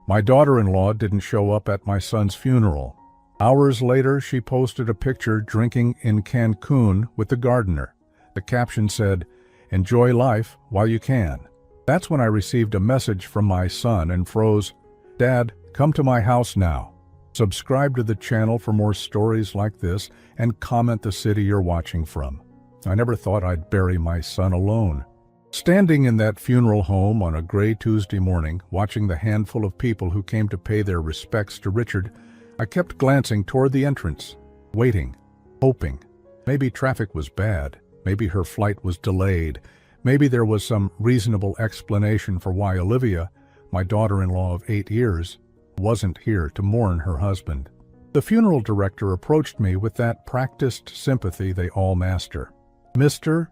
My daughter-in-law didn't show up at my son's funeral. Hours later, she posted a picture drinking in Cancun with the gardener. The caption said, "Enjoy life while you can." That's when I received a message from my son and froze. "Dad, come to my house now." Subscribe to the channel for more stories like this and comment the city you're watching from. I never thought I'd bury my son alone. Standing in that funeral home on a gray Tuesday morning, watching the handful of people who came to pay their respects to Richard, I kept glancing toward the entrance, waiting, hoping. Maybe traffic was bad. Maybe her flight was delayed. Maybe there was some reasonable explanation for why Olivia, my daughter-in-law of 8 years, wasn't here to mourn her husband. The funeral director approached me with that practiced sympathy they all master. "Mr.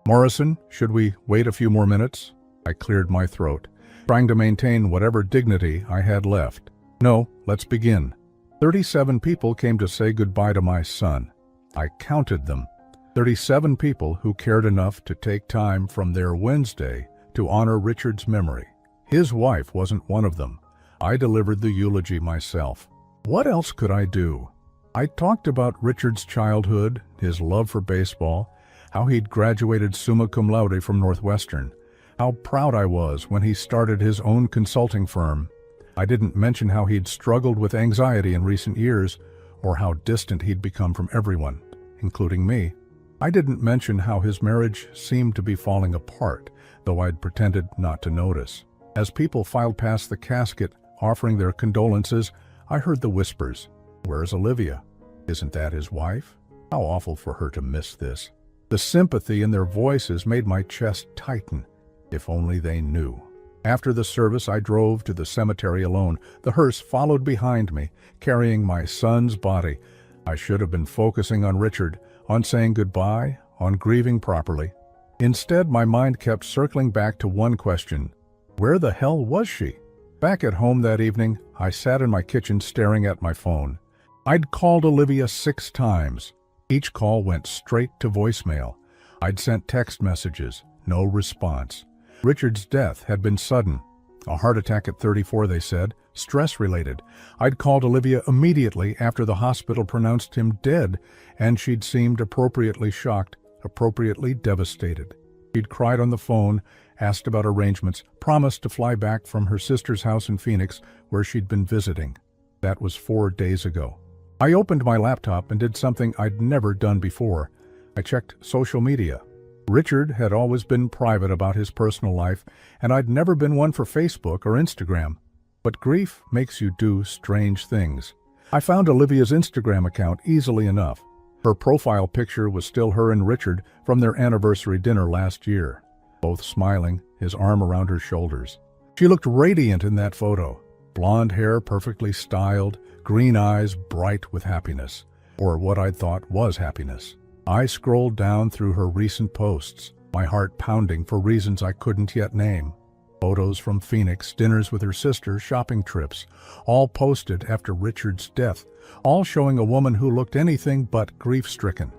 Morrison, should we wait a few more minutes?" I cleared my throat, trying to maintain whatever dignity I had left. "No, let's begin." 37 people came to say goodbye to my son. I counted them. 37 people who cared enough to take time from their Wednesday to honor Richard's memory. His wife wasn't one of them. I delivered the eulogy myself. What else could I do? I talked about Richard's childhood, his love for baseball, how he'd graduated summa cum laude from Northwestern, how proud I was when he started his own consulting firm. I didn't mention how he'd struggled with anxiety in recent years, or how distant he'd become from everyone, including me. I didn't mention how his marriage seemed to be falling apart, though I'd pretended not to notice. As people filed past the casket, offering their condolences, I heard the whispers. "Where's Olivia? Isn't that his wife? How awful for her to miss this." The sympathy in their voices made my chest tighten. If only they knew. After the service, I drove to the cemetery alone. The hearse followed behind me, carrying my son's body. I should have been focusing on Richard, on saying goodbye, on grieving properly. Instead, my mind kept circling back to one question. Where the hell was she? Back at home that evening, I sat in my kitchen staring at my phone. I'd called Olivia 6 times. Each call went straight to voicemail. I'd sent text messages, no response. Richard's death had been sudden. A heart attack at 34, they said, stress-related. I'd called Olivia immediately after the hospital pronounced him dead, and she'd seemed appropriately shocked, appropriately devastated. She'd cried on the phone, asked about arrangements, promised to fly back from her sister's house in Phoenix, where she'd been visiting. That was 4 days ago. I opened my laptop and did something I'd never done before. I checked social media. Richard had always been private about his personal life, and I'd never been one for Facebook or Instagram. But grief makes you do strange things. I found Olivia's Instagram account easily enough. Her profile picture was still her and Richard from their anniversary dinner last year, both smiling, his arm around her shoulders. She looked radiant in that photo. Blonde hair perfectly styled, green eyes bright with happiness, or what I thought was happiness. I scrolled down through her recent posts, my heart pounding for reasons I couldn't yet name. Photos from Phoenix, dinners with her sister, shopping trips, all posted after Richard's death, all showing a woman who looked anything but grief-stricken.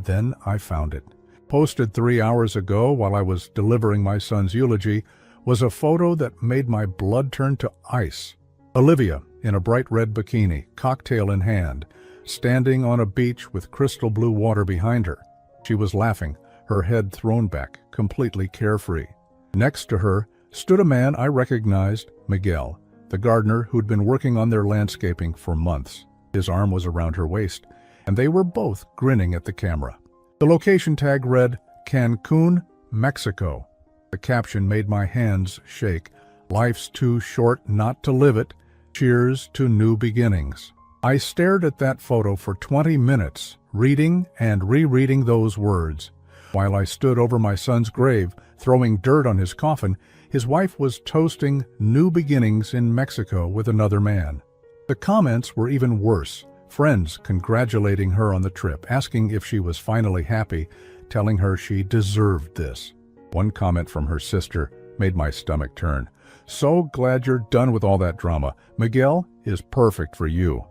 Then I found it. Posted 3 hours ago while I was delivering my son's eulogy was a photo that made my blood turn to ice. Olivia, in a bright red bikini, cocktail in hand, standing on a beach with crystal blue water behind her. She was laughing, her head thrown back, completely carefree. Next to her stood a man I recognized, Miguel, the gardener who'd been working on their landscaping for months. His arm was around her waist, and they were both grinning at the camera. The location tag read, Cancun, Mexico. The caption made my hands shake. Life's too short not to live it. Cheers to new beginnings. I stared at that photo for 20 minutes, reading and rereading those words. While I stood over my son's grave, throwing dirt on his coffin, his wife was toasting new beginnings in Mexico with another man. The comments were even worse. Friends congratulating her on the trip, asking if she was finally happy, telling her she deserved this. One comment from her sister made my stomach turn. So glad you're done with all that drama. Miguel is perfect for you.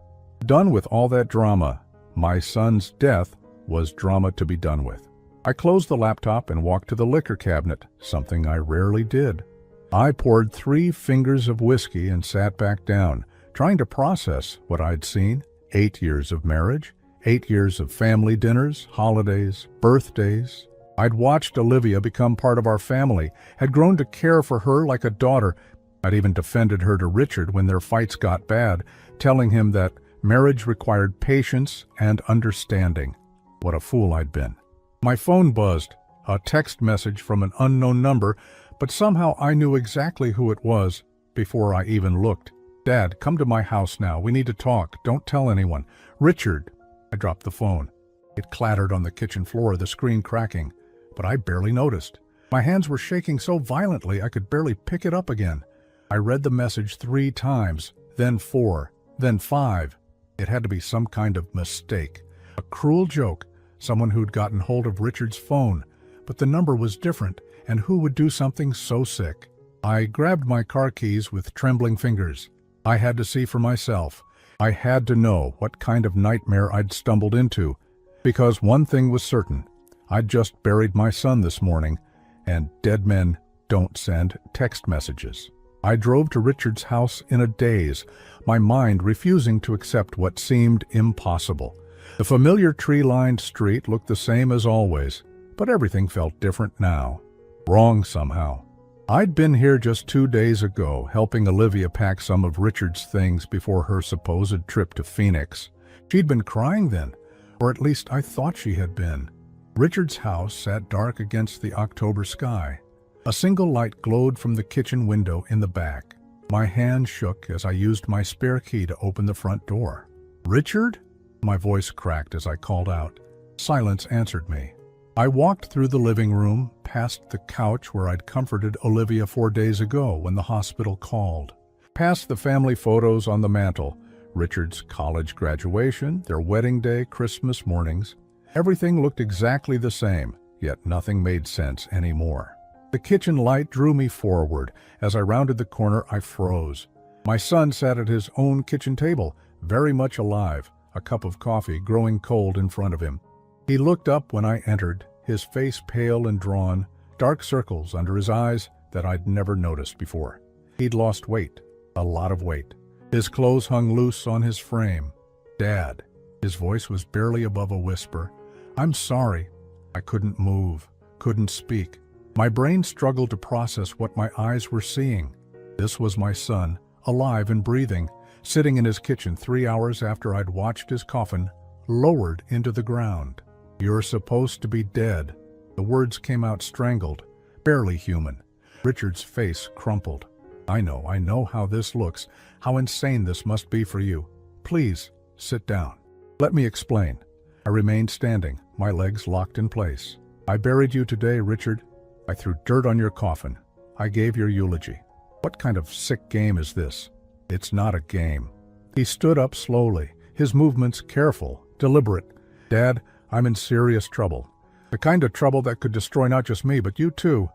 Done with all that drama. My son's death was drama to be done with. I closed the laptop and walked to the liquor cabinet, something I rarely did. I poured 3 fingers of whiskey and sat back down, trying to process what I'd seen. 8 years of marriage, 8 years of family dinners, holidays, birthdays. I'd watched Olivia become part of our family, had grown to care for her like a daughter. I'd even defended her to Richard when their fights got bad, telling him that marriage required patience and understanding. What a fool I'd been. My phone buzzed, a text message from an unknown number, but somehow I knew exactly who it was before I even looked. "Dad, come to my house now. We need to talk. Don't tell anyone. Richard." I dropped the phone. It clattered on the kitchen floor, the screen cracking, but I barely noticed. My hands were shaking so violently I could barely pick it up again. I read the message 3 times, then 4, then 5. It had to be some kind of mistake. A cruel joke, someone who'd gotten hold of Richard's phone. But the number was different, and who would do something so sick? I grabbed my car keys with trembling fingers. I had to see for myself. I had to know what kind of nightmare I'd stumbled into, because one thing was certain. I'd just buried my son this morning, and dead men don't send text messages. I drove to Richard's house in a daze, my mind refusing to accept what seemed impossible. The familiar tree-lined street looked the same as always, but everything felt different now. Wrong somehow. I'd been here just 2 days ago, helping Olivia pack some of Richard's things before her supposed trip to Phoenix. She'd been crying then, or at least I thought she had been. Richard's house sat dark against the October sky. A single light glowed from the kitchen window in the back. My hand shook as I used my spare key to open the front door. "Richard?" My voice cracked as I called out. Silence answered me. I walked through the living room, past the couch where I'd comforted Olivia 4 days ago when the hospital called. Past the family photos on the mantel, Richard's college graduation, their wedding day, Christmas mornings. Everything looked exactly the same, yet nothing made sense anymore. The kitchen light drew me forward. As I rounded the corner, I froze. My son sat at his own kitchen table, very much alive, a cup of coffee growing cold in front of him. He looked up when I entered, his face pale and drawn, dark circles under his eyes that I'd never noticed before. He'd lost weight, a lot of weight. His clothes hung loose on his frame. "Dad." His voice was barely above a whisper. "I'm sorry." I couldn't move, couldn't speak. My brain struggled to process what my eyes were seeing. This was my son, alive and breathing, sitting in his kitchen 3 hours after I'd watched his coffin lowered into the ground. "You're supposed to be dead." The words came out strangled, barely human. Richard's face crumpled. I know how this looks, how insane this must be for you. Please, sit down. Let me explain." I remained standing, my legs locked in place. "I buried you today, Richard. I threw dirt on your coffin. I gave your eulogy. What kind of sick game is this?" "It's not a game." He stood up slowly, his movements careful, deliberate. "Dad, I'm in serious trouble. The kind of trouble that could destroy not just me, but you too.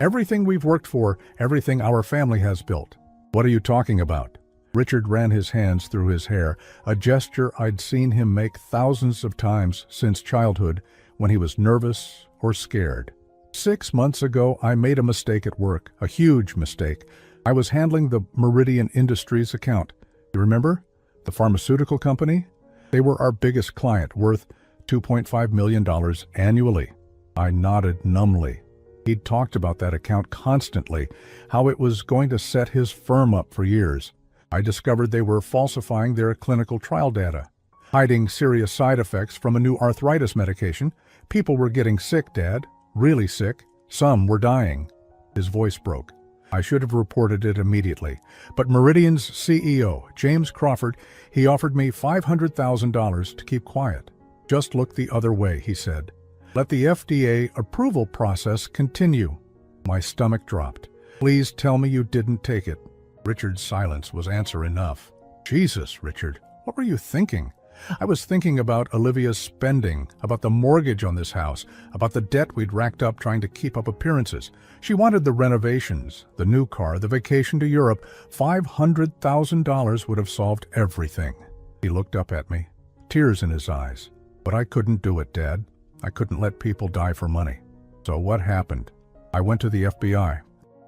Everything we've worked for, everything our family has built." "What are you talking about?" Richard ran his hands through his hair, a gesture I'd seen him make thousands of times since childhood when he was nervous or scared. 6 months ago, I made a mistake at work, a huge mistake. I was handling the Meridian Industries account. You remember? The pharmaceutical company? They were our biggest client, worth $2.5 million annually. I nodded numbly. He'd talked about that account constantly, how it was going to set his firm up for years. I discovered they were falsifying their clinical trial data, hiding serious side effects from a new arthritis medication. People were getting sick, Dad. Really sick. Some were dying. His voice broke. I should have reported it immediately. But Meridian's CEO, James Crawford, he offered me $500,000 to keep quiet. "Just look the other way," he said. "Let the FDA approval process continue." My stomach dropped. "Please tell me you didn't take it." Richard's silence was answer enough. "Jesus, Richard, what were you thinking?" "I was thinking about Olivia's spending, about the mortgage on this house, about the debt we'd racked up trying to keep up appearances. She wanted the renovations, the new car, the vacation to Europe. $500,000 would have solved everything." He looked up at me, tears in his eyes. "But I couldn't do it, Dad. I couldn't let people die for money." "So what happened?" "I went to the FBI.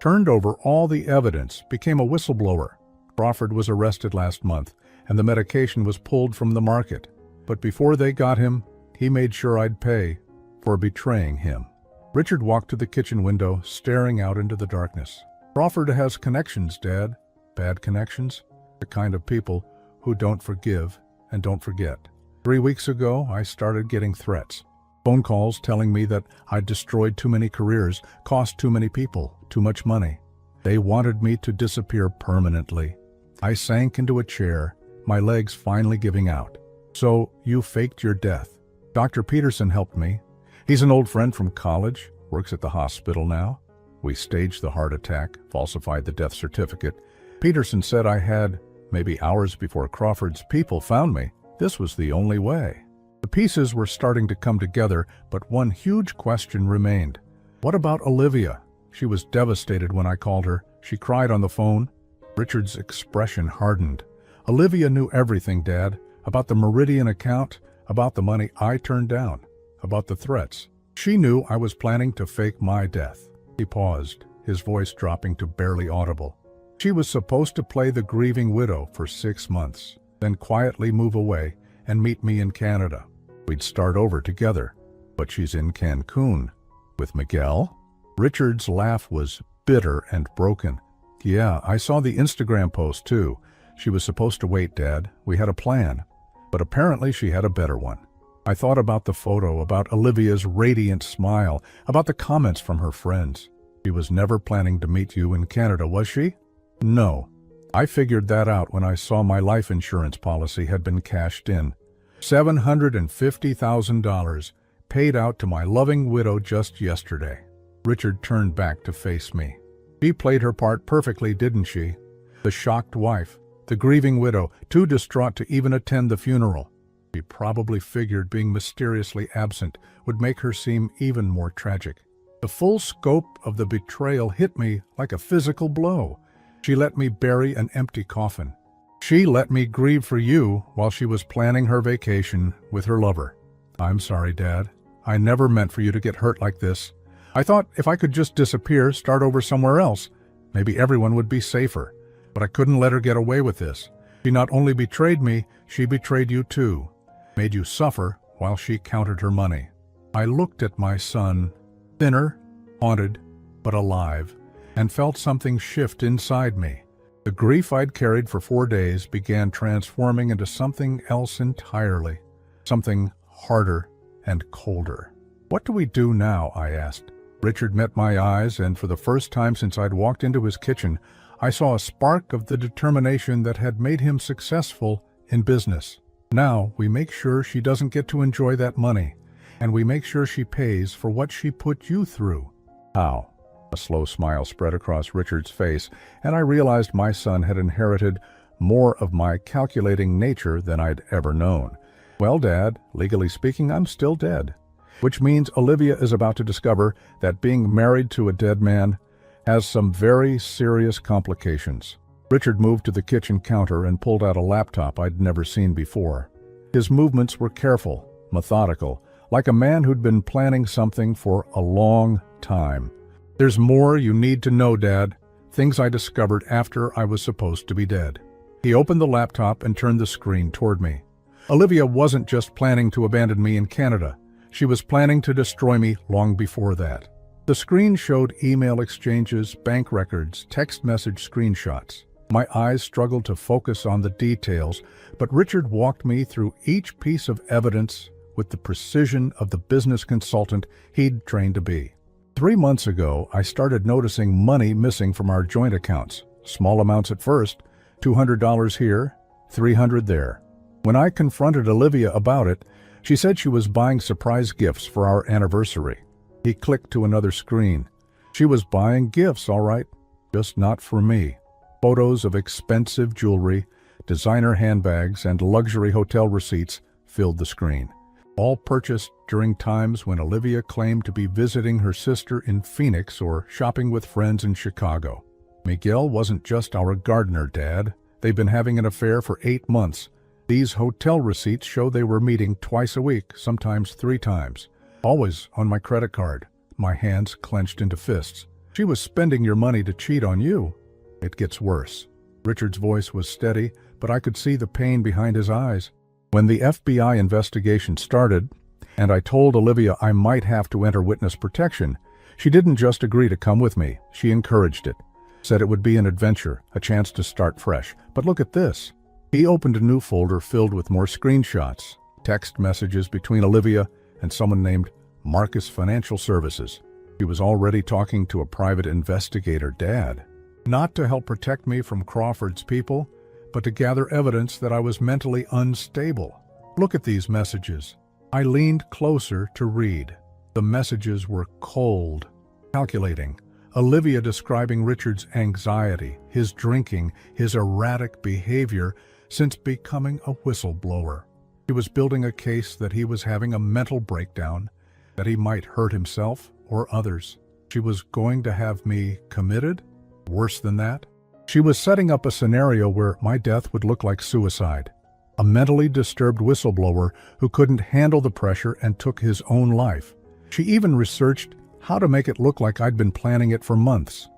turned over all the evidence, became a whistleblower. Crawford was arrested last month, and the medication was pulled from the market. But before they got him, he made sure I'd pay for betraying him. Richard walked to the kitchen window, staring out into the darkness. Crawford has connections, Dad. Bad connections. The kind of people who don't forgive and don't forget. 3 weeks ago, I started getting threats. Phone calls telling me that I'd destroyed too many careers, cost too many people, too much money. They wanted me to disappear permanently. I sank into a chair, my legs finally giving out. So you faked your death. Dr. Peterson helped me. He's an old friend from college, works at the hospital now. We staged the heart attack, falsified the death certificate. Peterson said I had, maybe hours before Crawford's people found me, this was the only way. The pieces were starting to come together, but one huge question remained. What about Olivia? She was devastated when I called her. She cried on the phone. Richard's expression hardened. Olivia knew everything, Dad, about the Meridian account, about the money I turned down, about the threats. She knew I was planning to fake my death. He paused, his voice dropping to barely audible. She was supposed to play the grieving widow for 6 months, then quietly move away and meet me in Canada. We'd start over together. But she's in Cancun. With Miguel? Richard's laugh was bitter and broken. Yeah, I saw the Instagram post too. She was supposed to wait, Dad. We had a plan. But apparently she had a better one. I thought about the photo, about Olivia's radiant smile, about the comments from her friends. She was never planning to meet you in Canada, was she? No. I figured that out when I saw my life insurance policy had been cashed in. $750,000 paid out to my loving widow just yesterday. Richard turned back to face me. She played her part perfectly, didn't she? The shocked wife, the grieving widow, too distraught to even attend the funeral. She probably figured being mysteriously absent would make her seem even more tragic. The full scope of the betrayal hit me like a physical blow. She let me bury an empty coffin. She let me grieve for you while she was planning her vacation with her lover. I'm sorry, Dad. I never meant for you to get hurt like this. I thought if I could just disappear, start over somewhere else, maybe everyone would be safer. But I couldn't let her get away with this. She not only betrayed me, she betrayed you too. Made you suffer while she counted her money. I looked at my son, thinner, haunted, but alive, and felt something shift inside me. The grief I'd carried for 4 days began transforming into something else entirely, something harder and colder. What do we do now? I asked. Richard met my eyes, and for the first time since I'd walked into his kitchen, I saw a spark of the determination that had made him successful in business. Now we make sure she doesn't get to enjoy that money, and we make sure she pays for what she put you through. How? A slow smile spread across Richard's face, and I realized my son had inherited more of my calculating nature than I'd ever known. Well, Dad, legally speaking, I'm still dead. Which means Olivia is about to discover that being married to a dead man has some very serious complications. Richard moved to the kitchen counter and pulled out a laptop I'd never seen before. His movements were careful, methodical, like a man who'd been planning something for a long time. There's more you need to know, Dad. Things I discovered after I was supposed to be dead. He opened the laptop and turned the screen toward me. Olivia wasn't just planning to abandon me in Canada. She was planning to destroy me long before that. The screen showed email exchanges, bank records, text message screenshots. My eyes struggled to focus on the details, but Richard walked me through each piece of evidence with the precision of the business consultant he'd trained to be. 3 months ago, I started noticing money missing from our joint accounts. Small amounts at first, $200 here, $300 there. When I confronted Olivia about it, she said she was buying surprise gifts for our anniversary. He clicked to another screen. She was buying gifts, all right, just not for me. Photos of expensive jewelry, designer handbags, and luxury hotel receipts filled the screen. All purchased during times when Olivia claimed to be visiting her sister in Phoenix or shopping with friends in Chicago. Miguel wasn't just our gardener, Dad. They've been having an affair for 8 months. These hotel receipts show they were meeting twice a week, sometimes 3 times. Always on my credit card, my hands clenched into fists. She was spending your money to cheat on you. It gets worse. Richard's voice was steady, but I could see the pain behind his eyes. When the FBI investigation started, and I told Olivia I might have to enter witness protection, she didn't just agree to come with me, she encouraged it. Said it would be an adventure, a chance to start fresh. But look at this. He opened a new folder filled with more screenshots, text messages between Olivia and someone named Marcus Financial Services. He was already talking to a private investigator, Dad. Not to help protect me from Crawford's people, but to gather evidence that I was mentally unstable. Look at these messages. I leaned closer to read. The messages were cold, calculating. Olivia describing Richard's anxiety, his drinking, his erratic behavior since becoming a whistleblower. He was building a case that he was having a mental breakdown, that he might hurt himself or others. She was going to have me committed? Worse than that? She was setting up a scenario where my death would look like suicide. A mentally disturbed whistleblower who couldn't handle the pressure and took his own life. She even researched how to make it look like I'd been planning it for months.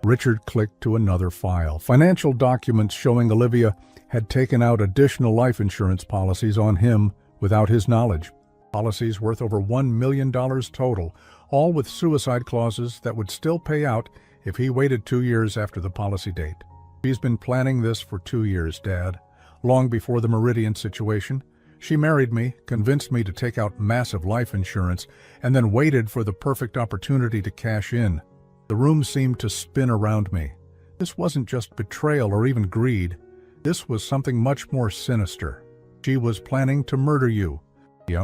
Richard clicked to another file. Financial documents showing Olivia had taken out additional life insurance policies on him without his knowledge. Policies worth over $1 million total, all with suicide clauses that would still pay out if he waited 2 years after the policy date. She's been planning this for 2 years, Dad. Long before the Meridian situation, she married me, convinced me to take out massive life insurance, and then waited for the perfect opportunity to cash in. The room seemed to spin around me. This wasn't just betrayal or even greed. This was something much more sinister. She was planning to murder you,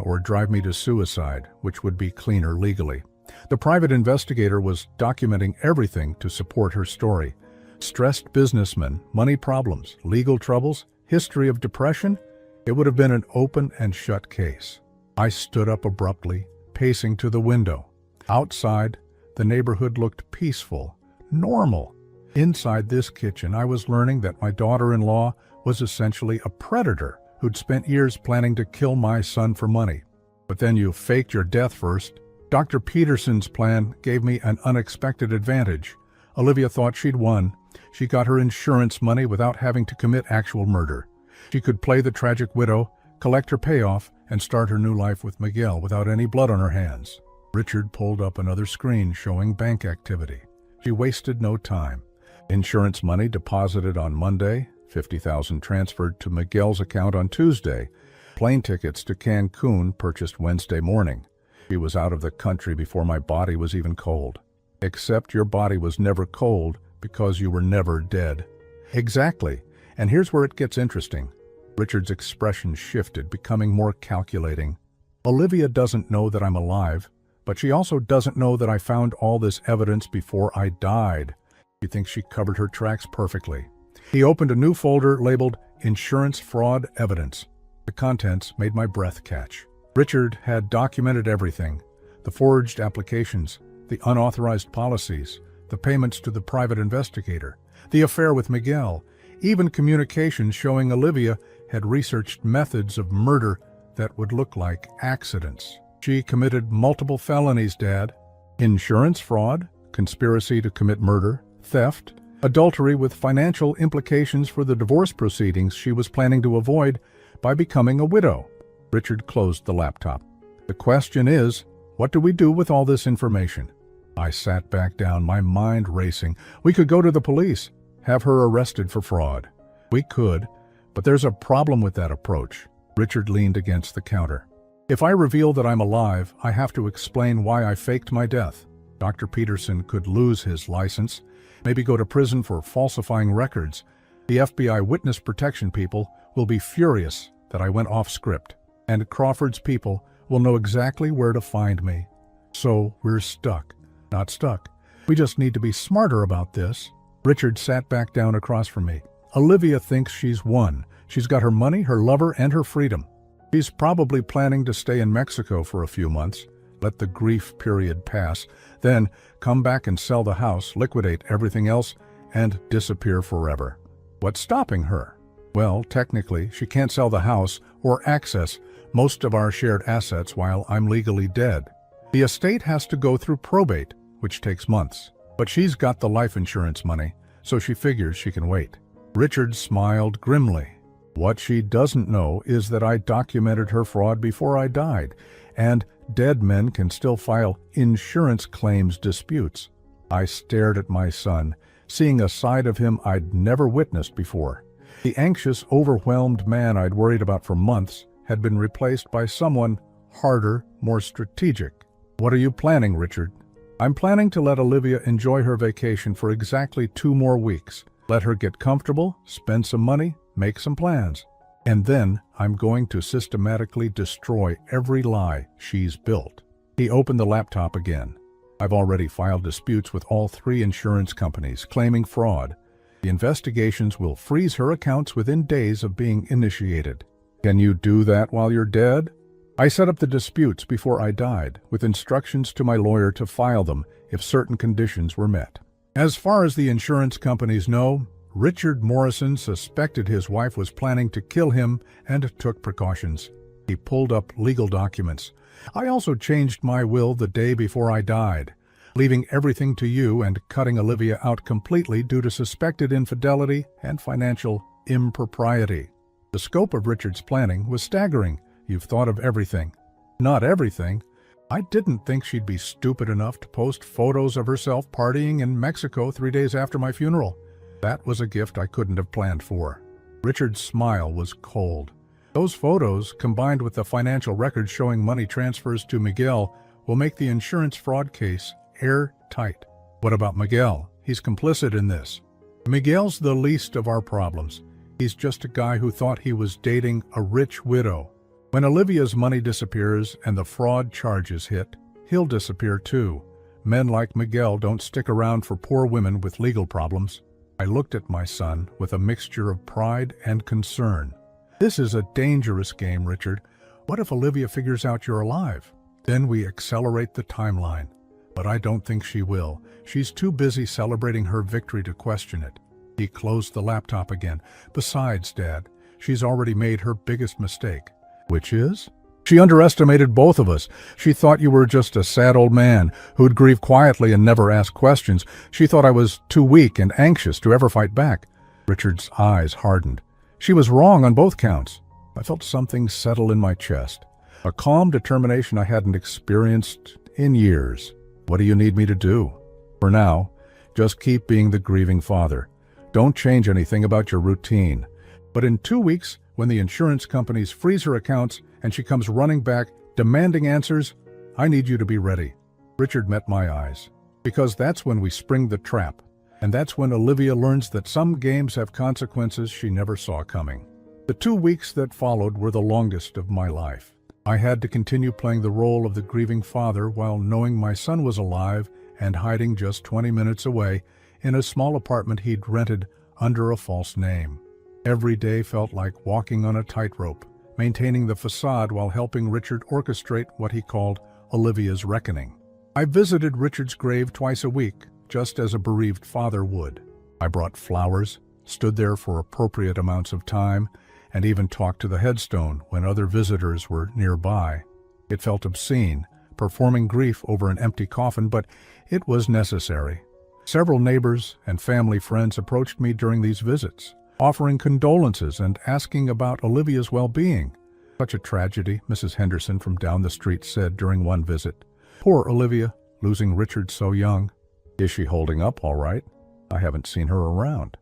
or drive me to suicide, which would be cleaner legally. The private investigator was documenting everything to support her story. Stressed businessman, money problems, legal troubles, history of depression. It would have been an open and shut case. I stood up abruptly, pacing to the window. Outside, the neighborhood looked peaceful, normal. Inside this kitchen, I was learning that my daughter-in-law was essentially a predator who'd spent years planning to kill my son for money. But then you faked your death first. Dr. Peterson's plan gave me an unexpected advantage. Olivia thought she'd won. She got her insurance money without having to commit actual murder. She could play the tragic widow, collect her payoff, and start her new life with Miguel without any blood on her hands. Richard pulled up another screen showing bank activity. She wasted no time. Insurance money deposited on Monday, $50,000 transferred to Miguel's account on Tuesday. Plane tickets to Cancun purchased Wednesday morning. She was out of the country before my body was even cold. Except your body was never cold because you were never dead. Exactly. And here's where it gets interesting. Richard's expression shifted, becoming more calculating. Olivia doesn't know that I'm alive, but she also doesn't know that I found all this evidence before I died. He thinks she covered her tracks perfectly. He opened a new folder labeled Insurance Fraud Evidence. The contents made my breath catch. Richard had documented everything. The forged applications, the unauthorized policies, the payments to the private investigator, the affair with Miguel, even communications showing Olivia had researched methods of murder that would look like accidents. She committed multiple felonies, Dad. Insurance fraud, conspiracy to commit murder, theft, adultery with financial implications for the divorce proceedings she was planning to avoid by becoming a widow. Richard closed the laptop. The question is, what do we do with all this information? I sat back down, my mind racing. We could go to the police, have her arrested for fraud. We could, but there's a problem with that approach. Richard leaned against the counter. If I reveal that I'm alive, I have to explain why I faked my death. Dr. Peterson could lose his license, maybe go to prison for falsifying records. The FBI witness protection people will be furious that I went off script, and Crawford's people will know exactly where to find me. So we're stuck. Not stuck. We just need to be smarter about this. Richard sat back down across from me. Olivia thinks she's won. She's got her money, her lover, and her freedom. She's probably planning to stay in Mexico for a few months, let the grief period pass, then come back and sell the house, liquidate everything else, and disappear forever. What's stopping her? Well, technically, she can't sell the house or access most of our shared assets while I'm legally dead. The estate has to go through probate, which takes months. But she's got the life insurance money, so she figures she can wait. Richard smiled grimly. What she doesn't know is that I documented her fraud before I died, and dead men can still file insurance claims disputes. I stared at my son, seeing a side of him I'd never witnessed before. The anxious, overwhelmed man I'd worried about for months had been replaced by someone harder, more strategic. What are you planning, Richard? I'm planning to let Olivia enjoy her vacation for exactly 2 more weeks. Let her get comfortable, spend some money, make some plans. And then I'm going to systematically destroy every lie she's built. He opened the laptop again. I've already filed disputes with all 3 insurance companies claiming fraud. The investigations will freeze her accounts within days of being initiated. Can you do that while you're dead? I set up the disputes before I died, with instructions to my lawyer to file them if certain conditions were met. As far as the insurance companies know, Richard Morrison suspected his wife was planning to kill him and took precautions. He pulled up legal documents. I also changed my will the day before I died, leaving everything to you and cutting Olivia out completely due to suspected infidelity and financial impropriety. The scope of Richard's planning was staggering. You've thought of everything. Not everything. I didn't think she'd be stupid enough to post photos of herself partying in Mexico 3 days after my funeral. That was a gift I couldn't have planned for. Richard's smile was cold. Those photos, combined with the financial records showing money transfers to Miguel, will make the insurance fraud case airtight. What about Miguel? He's complicit in this. Miguel's the least of our problems. He's just a guy who thought he was dating a rich widow. When Olivia's money disappears and the fraud charges hit, he'll disappear too. Men like Miguel don't stick around for poor women with legal problems. I looked at my son with a mixture of pride and concern. This is a dangerous game, Richard. What if Olivia figures out you're alive? Then we accelerate the timeline. But I don't think she will. She's too busy celebrating her victory to question it. He closed the laptop again. Besides, Dad, she's already made her biggest mistake. Which is? She underestimated both of us. She thought you were just a sad old man who'd grieve quietly and never ask questions. She thought I was too weak and anxious to ever fight back. Richard's eyes hardened. She was wrong on both counts. I felt something settle in my chest. A calm determination I hadn't experienced in years. What do you need me to do? For now, just keep being the grieving father. Don't change anything about your routine. But in 2 weeks, when the insurance companies freeze her accounts and she comes running back, demanding answers, I need you to be ready. Richard met my eyes. Because that's when we spring the trap. And that's when Olivia learns that some games have consequences she never saw coming. The 2 weeks that followed were the longest of my life. I had to continue playing the role of the grieving father while knowing my son was alive and hiding just 20 minutes away in a small apartment he'd rented under a false name. Every day felt like walking on a tightrope, maintaining the facade while helping Richard orchestrate what he called Olivia's reckoning. I visited Richard's grave twice a week, just as a bereaved father would. I brought flowers, stood there for appropriate amounts of time, and even talked to the headstone when other visitors were nearby. It felt obscene, performing grief over an empty coffin, but it was necessary. Several neighbors and family friends approached me during these visits, offering condolences and asking about Olivia's well-being. Such a tragedy, Mrs. Henderson from down the street said during one visit. Poor Olivia, losing Richard so young. Is she holding up all right? I haven't seen her around.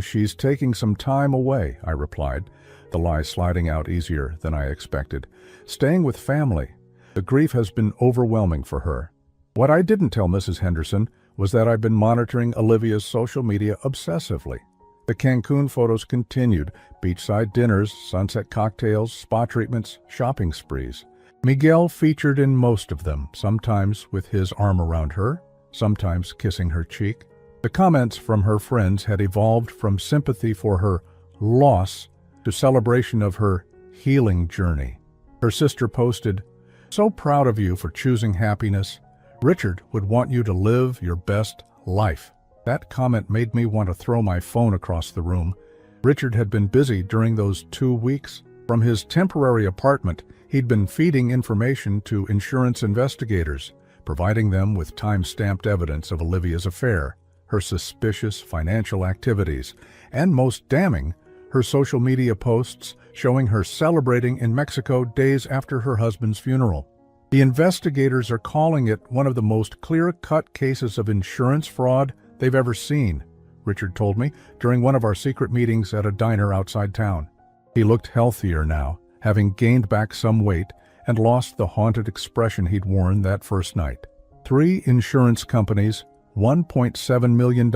She's taking some time away, I replied, the lie sliding out easier than I expected. Staying with family. The grief has been overwhelming for her. What I didn't tell Mrs. Henderson was that I've been monitoring Olivia's social media obsessively. The Cancun photos continued, beachside dinners, sunset cocktails, spa treatments, shopping sprees. Miguel featured in most of them, sometimes with his arm around her, sometimes kissing her cheek. The comments from her friends had evolved from sympathy for her loss to celebration of her healing journey. Her sister posted, "So proud of you for choosing happiness. Richard would want you to live your best life." That comment made me want to throw my phone across the room. Richard had been busy during those 2 weeks. From his temporary apartment, he'd been feeding information to insurance investigators, providing them with time-stamped evidence of Olivia's affair, her suspicious financial activities, and most damning, her social media posts showing her celebrating in Mexico days after her husband's funeral. The investigators are calling it one of the most clear-cut cases of insurance fraud they've ever seen, Richard told me during one of our secret meetings at a diner outside town. He looked healthier now, having gained back some weight and lost the haunted expression he'd worn that first night. 3 insurance companies, $1.7 million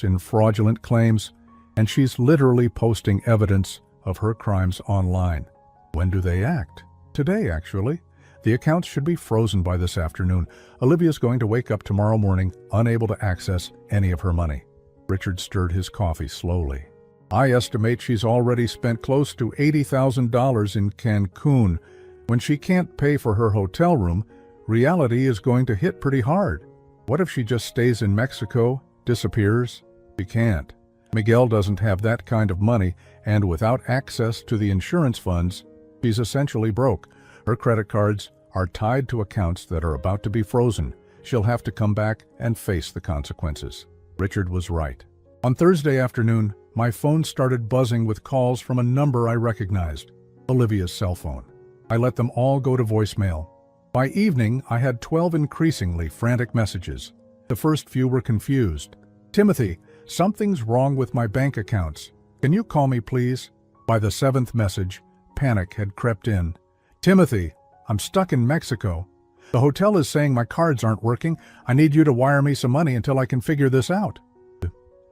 in fraudulent claims, and she's literally posting evidence of her crimes online. When do they act? Today, actually. The accounts should be frozen by this afternoon. Olivia's going to wake up tomorrow morning unable to access any of her money. Richard stirred his coffee slowly. I estimate she's already spent close to $80,000 in Cancun. When she can't pay for her hotel room, reality is going to hit pretty hard. What if she just stays in Mexico, disappears? She can't. Miguel doesn't have that kind of money, and without access to the insurance funds, she's essentially broke. Her credit cards are tied to accounts that are about to be frozen. She'll have to come back and face the consequences. Richard was right. On Thursday afternoon, my phone started buzzing with calls from a number I recognized, Olivia's cell phone. I let them all go to voicemail. By evening, I had 12 increasingly frantic messages. The first few were confused. Timothy, something's wrong with my bank accounts. Can you call me, please? By the 7th message, panic had crept in. Timothy, I'm stuck in Mexico. The hotel is saying my cards aren't working. I need you to wire me some money until I can figure this out.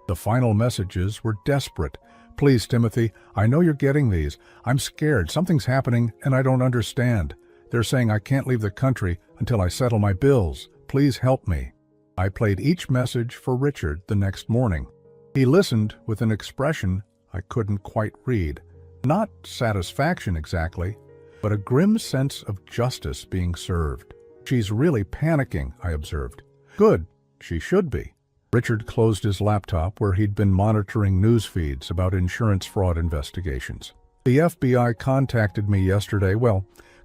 The final messages were desperate. Please, Timothy, I know you're getting these. I'm scared. Something's happening and I don't understand. They're saying I can't leave the country until I settle my bills. Please help me. I played each message for Richard the next morning. He listened with an expression I couldn't quite read. Not satisfaction exactly, but a grim sense of justice being served. She's really panicking, I observed. Good, she should be. Richard closed his laptop where he'd been monitoring news feeds about insurance fraud investigations. The FBI contacted me yesterday,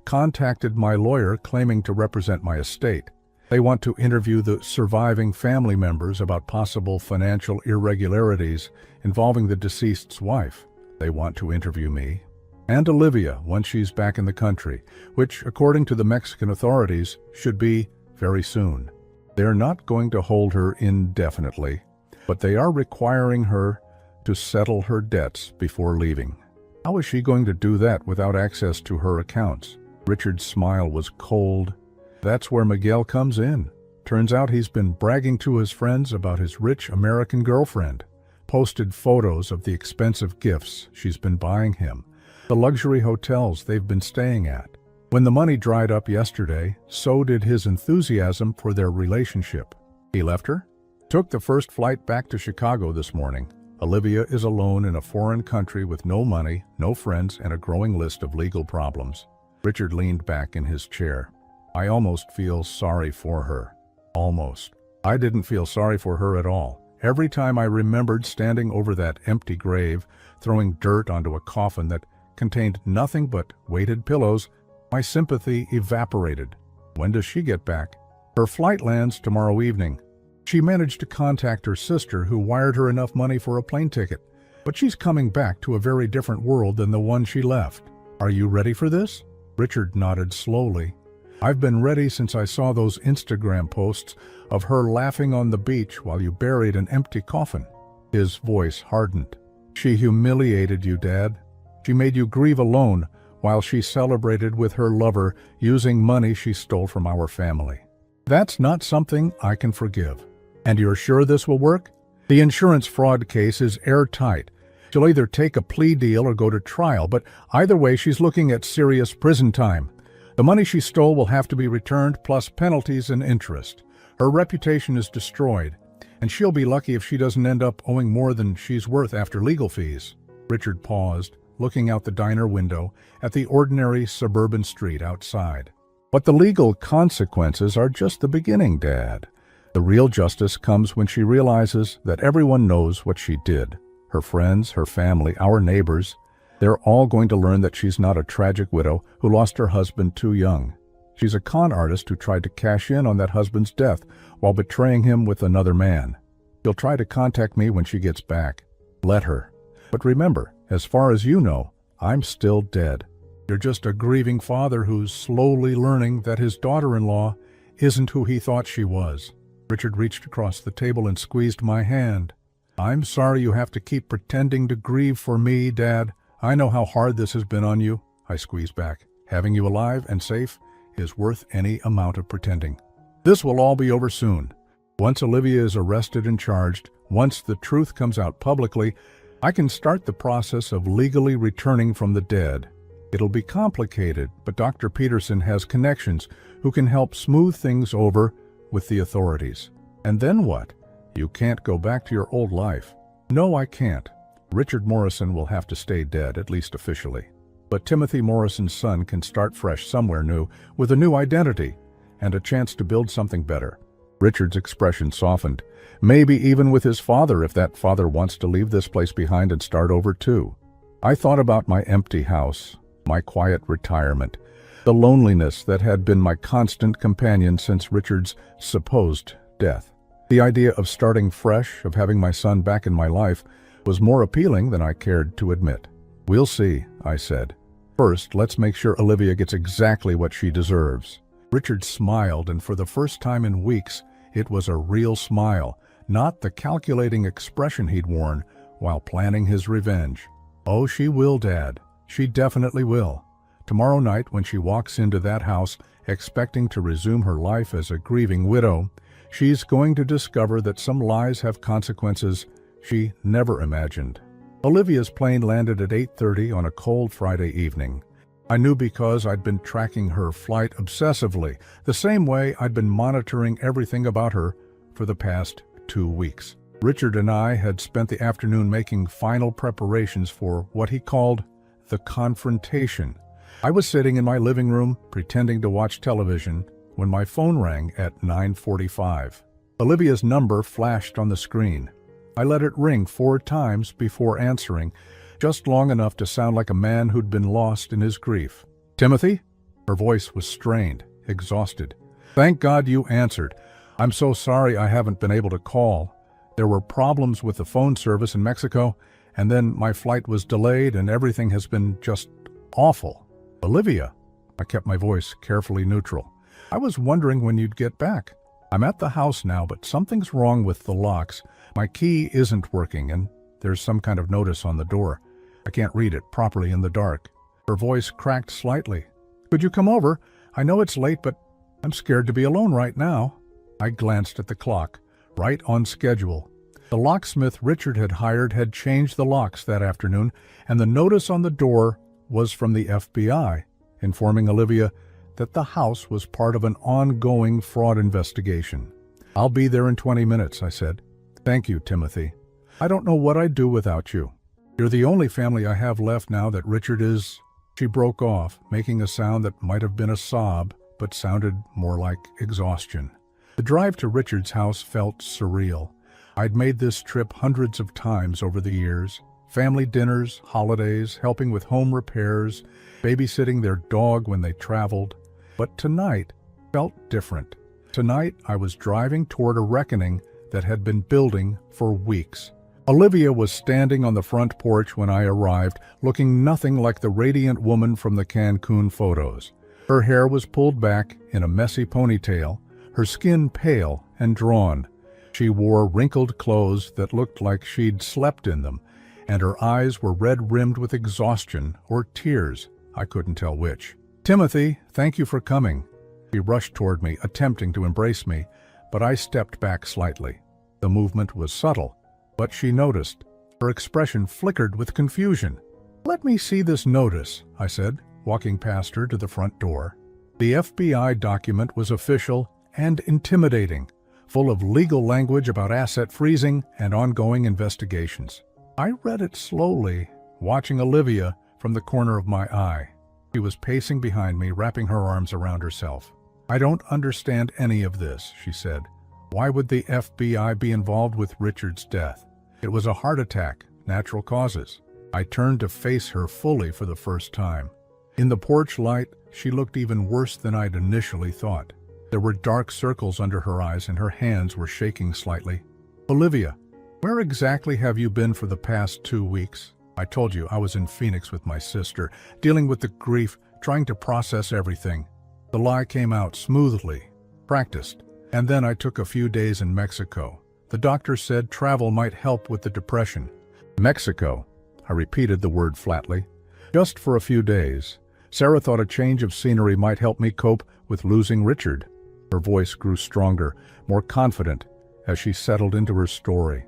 contacted my lawyer claiming to represent my estate. They want to interview the surviving family members about possible financial irregularities involving the deceased's wife. They want to interview me and Olivia once she's back in the country, which, according to the Mexican authorities, should be very soon. They're not going to hold her indefinitely, but they are requiring her to settle her debts before leaving. How is she going to do that without access to her accounts? Richard's smile was cold. That's where Miguel comes in. Turns out he's been bragging to his friends about his rich American girlfriend, posted photos of the expensive gifts she's been buying him, the luxury hotels they've been staying at. When the money dried up yesterday, so did his enthusiasm for their relationship. He left her, took the first flight back to Chicago this morning. Olivia is alone in a foreign country with no money, no friends, and a growing list of legal problems. Richard leaned back in his chair. I almost feel sorry for her. Almost. I didn't feel sorry for her at all. Every time I remembered standing over that empty grave, throwing dirt onto a coffin that contained nothing but weighted pillows, my sympathy evaporated. When does she get back? Her flight lands tomorrow evening. She managed to contact her sister, who wired her enough money for a plane ticket. But she's coming back to a very different world than the one she left. Are you ready for this? Richard nodded slowly. I've been ready since I saw those Instagram posts of her laughing on the beach while you buried an empty coffin. His voice hardened. She humiliated you, Dad. She made you grieve alone while she celebrated with her lover using money she stole from our family. That's not something I can forgive. And you're sure this will work? The insurance fraud case is airtight. She'll either take a plea deal or go to trial, but either way she's looking at serious prison time. The money she stole will have to be returned, plus penalties and interest. Her reputation is destroyed, and she'll be lucky if she doesn't end up owing more than she's worth after legal fees. Richard paused, looking out the diner window at the ordinary suburban street outside. But the legal consequences are just the beginning, Dad. The real justice comes when she realizes that everyone knows what she did. Her friends, her family, our neighbors, they're all going to learn that she's not a tragic widow who lost her husband too young. She's a con artist who tried to cash in on that husband's death while betraying him with another man. She'll try to contact me when she gets back. Let her. But remember, as far as you know, I'm still dead. You're just a grieving father who's slowly learning that his daughter-in-law isn't who he thought she was. Richard reached across the table and squeezed my hand. I'm sorry you have to keep pretending to grieve for me, Dad. I know how hard this has been on you. I squeezed back. Having you alive and safe is worth any amount of pretending. This will all be over soon. Once Olivia is arrested and charged, once the truth comes out publicly, I can start the process of legally returning from the dead. It'll be complicated, but Dr. Peterson has connections who can help smooth things over with the authorities. And then what? You can't go back to your old life. No, I can't. Richard Morrison will have to stay dead, at least officially. But Timothy Morrison's son can start fresh somewhere new, with a new identity, and a chance to build something better. Richard's expression softened, maybe even with his father if that father wants to leave this place behind and start over too. I thought about my empty house, my quiet retirement, the loneliness that had been my constant companion since Richard's supposed death. The idea of starting fresh, of having my son back in my life, was more appealing than I cared to admit. We'll see, I said. First, let's make sure Olivia gets exactly what she deserves. Richard smiled, and for the first time in weeks, it was a real smile, not the calculating expression he'd worn while planning his revenge. Oh, she will, Dad. She definitely will. Tomorrow night, when she walks into that house, expecting to resume her life as a grieving widow, she's going to discover that some lies have consequences she never imagined. Olivia's plane landed at 8:30 on a cold Friday evening. I knew because I'd been tracking her flight obsessively, the same way I'd been monitoring everything about her for the past 2 weeks. Richard and I had spent the afternoon making final preparations for what he called the confrontation. I was sitting in my living room, pretending to watch television, when my phone rang at 9:45. Olivia's number flashed on the screen. I let it ring 4 times before answering, just long enough to sound like a man who'd been lost in his grief. Timothy? Her voice was strained, exhausted. Thank God you answered. I'm so sorry I haven't been able to call. There were problems with the phone service in Mexico, and then my flight was delayed and everything has been just awful. Olivia? I kept my voice carefully neutral. I was wondering when you'd get back. I'm at the house now, but something's wrong with the locks. My key isn't working, and there's some kind of notice on the door. I can't read it properly in the dark. Her voice cracked slightly. Could you come over? I know it's late, but I'm scared to be alone right now. I glanced at the clock. Right on schedule. The locksmith Richard had hired had changed the locks that afternoon, and the notice on the door was from the FBI, informing Olivia that the house was part of an ongoing fraud investigation. I'll be there in 20 minutes, I said. Thank you, Timothy. I don't know what I'd do without you. You're the only family I have left now that Richard is... She broke off, making a sound that might have been a sob, but sounded more like exhaustion. The drive to Richard's house felt surreal. I'd made this trip hundreds of times over the years. Family dinners, holidays, helping with home repairs, babysitting their dog when they traveled. But tonight felt different. Tonight I was driving toward a reckoning that had been building for weeks. Olivia was standing on the front porch when I arrived, looking nothing like the radiant woman from the Cancun photos. Her hair was pulled back in a messy ponytail, her skin pale and drawn. She wore wrinkled clothes that looked like she'd slept in them, and her eyes were red-rimmed with exhaustion or tears, I couldn't tell which. Timothy, thank you for coming. She rushed toward me, attempting to embrace me, but I stepped back slightly. The movement was subtle, but she noticed. Her expression flickered with confusion. Let me see this notice, I said, walking past her to the front door. The FBI document was official and intimidating, full of legal language about asset freezing and ongoing investigations. I read it slowly, watching Olivia from the corner of my eye. She was pacing behind me, wrapping her arms around herself. I don't understand any of this, she said. Why would the FBI be involved with Richard's death? It was a heart attack, natural causes. I turned to face her fully for the first time. In the porch light, she looked even worse than I'd initially thought. There were dark circles under her eyes and her hands were shaking slightly. "Olivia, where exactly have you been for the past 2 weeks? I told you I was in Phoenix with my sister, dealing with the grief, trying to process everything." The lie came out smoothly, practiced, and then I took a few days in Mexico. The doctor said travel might help with the depression. Mexico. I repeated the word flatly. Just for a few days. Sarah thought a change of scenery might help me cope with losing Richard. Her voice grew stronger, more confident, as she settled into her story.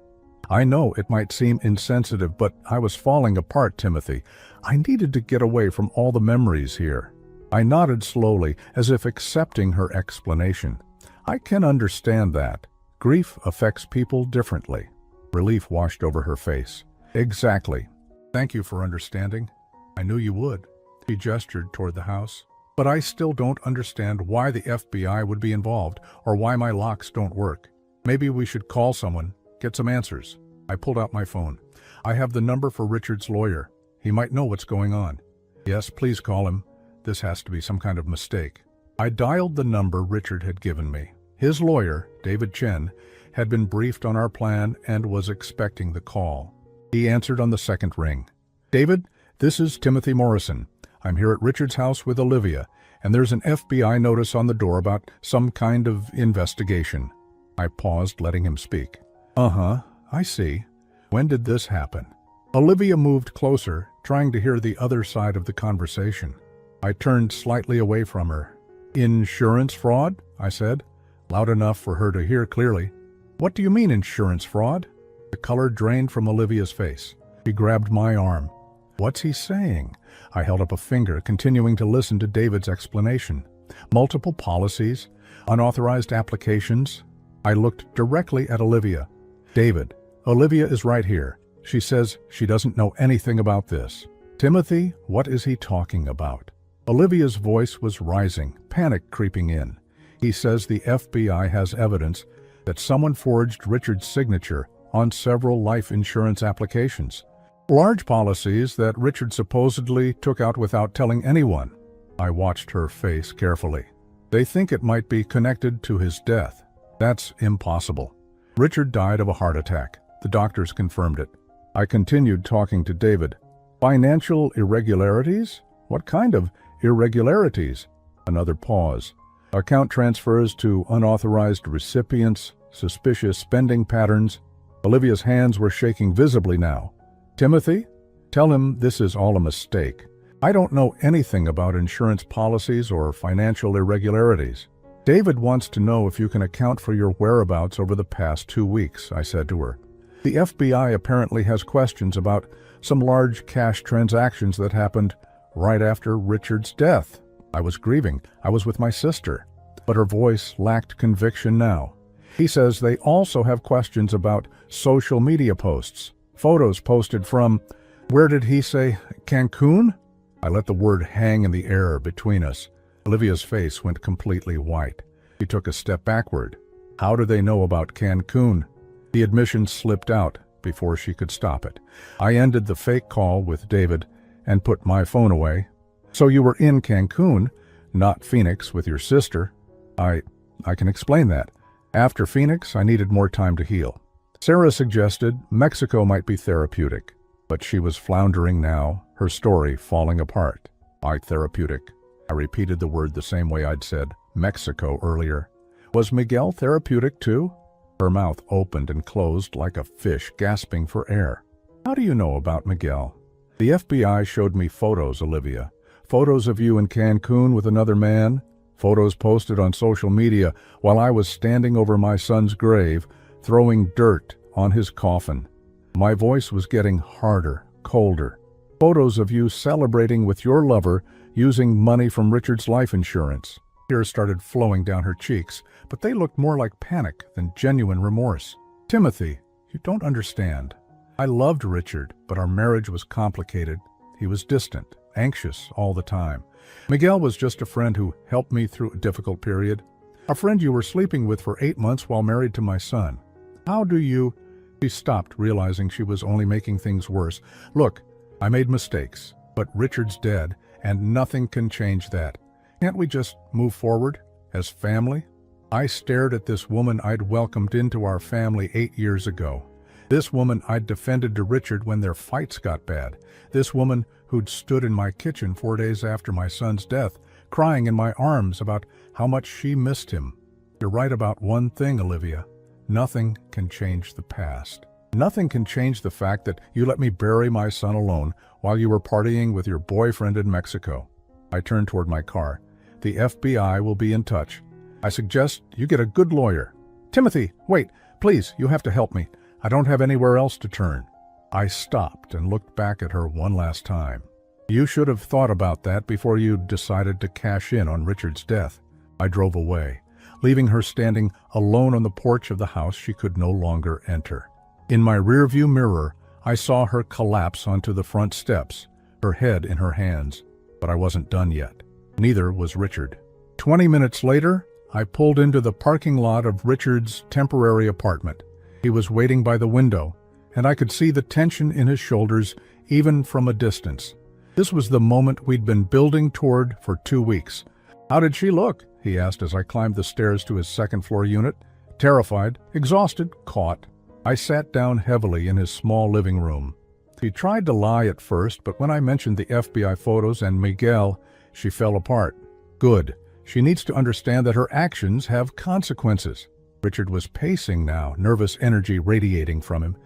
"I know it might seem insensitive, but I was falling apart, Timothy. I needed to get away from all the memories here." I nodded slowly, as if accepting her explanation. "I can understand that. Grief affects people differently." Relief washed over her face. "Exactly. Thank you for understanding. I knew you would." She gestured toward the house. "But I still don't understand why the FBI would be involved, or why my locks don't work. Maybe we should call someone, get some answers." I pulled out my phone. "I have the number for Richard's lawyer. He might know what's going on." "Yes, please call him. This has to be some kind of mistake." I dialed the number Richard had given me. His lawyer, David Chen, had been briefed on our plan and was expecting the call. He answered on the second ring. "David, this is Timothy Morrison. I'm here at Richard's house with Olivia, and there's an FBI notice on the door about some kind of investigation." I paused, letting him speak. I see. When did this happen?" Olivia moved closer, trying to hear the other side of the conversation. I turned slightly away from her. "Insurance fraud?" I said, loud enough for her to hear clearly. "What do you mean, insurance fraud?" The color drained from Olivia's face. She grabbed my arm. "What's he saying?" I held up a finger, continuing to listen to David's explanation. "Multiple policies, unauthorized applications." I looked directly at Olivia. "David, Olivia is right here. She says she doesn't know anything about this." "Timothy, what is he talking about?" Olivia's voice was rising, panic creeping in. "He says the FBI has evidence that someone forged Richard's signature on several life insurance applications. Large policies that Richard supposedly took out without telling anyone." I watched her face carefully. "They think it might be connected to his death." "That's impossible. Richard died of a heart attack. The doctors confirmed it." I continued talking to David. "Financial irregularities? What kind of irregularities?" Another pause. "Account transfers to unauthorized recipients, suspicious spending patterns." Olivia's hands were shaking visibly now. "Timothy, tell him this is all a mistake. I don't know anything about insurance policies or financial irregularities." "David wants to know if you can account for your whereabouts over the past 2 weeks," I said to her. "The FBI apparently has questions about some large cash transactions that happened right after Richard's death." I was grieving. I was with my sister. But her voice lacked conviction now. "He says they also have questions about social media posts, photos posted from, where did he say, Cancun?" I let the word hang in the air between us. Olivia's face went completely white. She took a step backward. "How do they know about Cancun?" The admission slipped out before she could stop it. I ended the fake call with David and put my phone away. "So you were in Cancun, not Phoenix, with your sister." I can explain that. After Phoenix, I needed more time to heal. Sarah suggested Mexico might be therapeutic, but she was floundering now, her story falling apart. Therapeutic. I repeated the word the same way I'd said Mexico earlier. "Was Miguel therapeutic too?" Her mouth opened and closed like a fish gasping for air. "How do you know about Miguel?" "The FBI showed me photos, Olivia. Photos of you in Cancun with another man. Photos posted on social media while I was standing over my son's grave, throwing dirt on his coffin." My voice was getting harder, colder. "Photos of you celebrating with your lover using money from Richard's life insurance." Tears started flowing down her cheeks, but they looked more like panic than genuine remorse. "Timothy, you don't understand. I loved Richard, but our marriage was complicated. He was distant, anxious all the time. Miguel was just a friend who helped me through a difficult period. A friend you were sleeping with for 8 months while married to my son. How do you—" She stopped, realizing she was only making things worse. "Look, I made mistakes, but Richard's dead, and nothing can change that. Can't we just move forward as family? I stared at this woman I'd welcomed into our family 8 years ago. This woman I'd defended to Richard when their fights got bad. This woman who'd stood in my kitchen 4 days after my son's death, crying in my arms about how much she missed him. You're right about one thing, Olivia. Nothing can change the past. Nothing can change the fact that you let me bury my son alone while you were partying with your boyfriend in Mexico. I turned toward my car. The FBI will be in touch. I suggest you get a good lawyer. Timothy, wait, please, you have to help me. I don't have anywhere else to turn. I stopped and looked back at her one last time. You should have thought about that before you decided to cash in on Richard's death. I drove away, leaving her standing alone on the porch of the house she could no longer enter. In my rearview mirror, I saw her collapse onto the front steps, her head in her hands. But I wasn't done yet. Neither was Richard. 20 minutes later, I pulled into the parking lot of Richard's temporary apartment. He was waiting by the window, and I could see the tension in his shoulders even from a distance. This was the moment we'd been building toward for 2 weeks. How did she look? He asked as I climbed the stairs to his second-floor unit. Terrified, exhausted, caught. I sat down heavily in his small living room. She tried to lie at first, but when I mentioned the FBI photos and Miguel, she fell apart. Good. She needs to understand that her actions have consequences. Richard was pacing now, nervous energy radiating from him.